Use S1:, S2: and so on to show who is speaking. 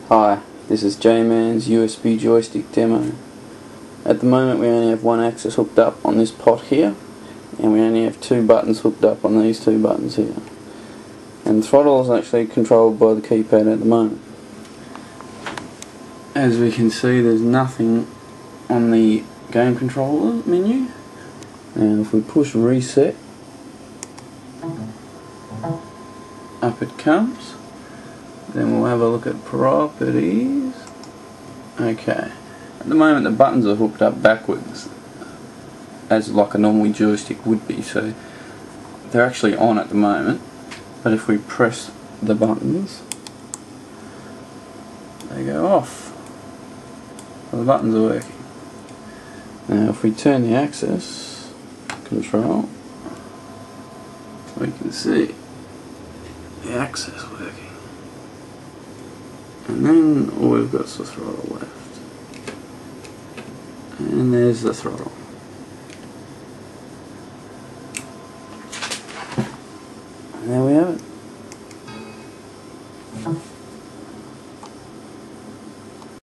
S1: Hi, this is J-Man's USB Joystick Demo. At the moment we only have one axis hooked up on this pot here, and we only have two buttons hooked up on these two buttons here. And the throttle is actually controlled by the keypad at the moment. As we can see, there's nothing on the game controller menu. And if we push reset, up it comes. Then we'll have a look at properties. Okay, at the moment the buttons are hooked up backwards, as like a normal joystick would be, so they're actually on at the moment. But if we press the buttons, they go off. So the buttons are working. Now if we turn the axis control, we can see the axis working. And then all we've got is the throttle left. And there's the throttle. And there we have it.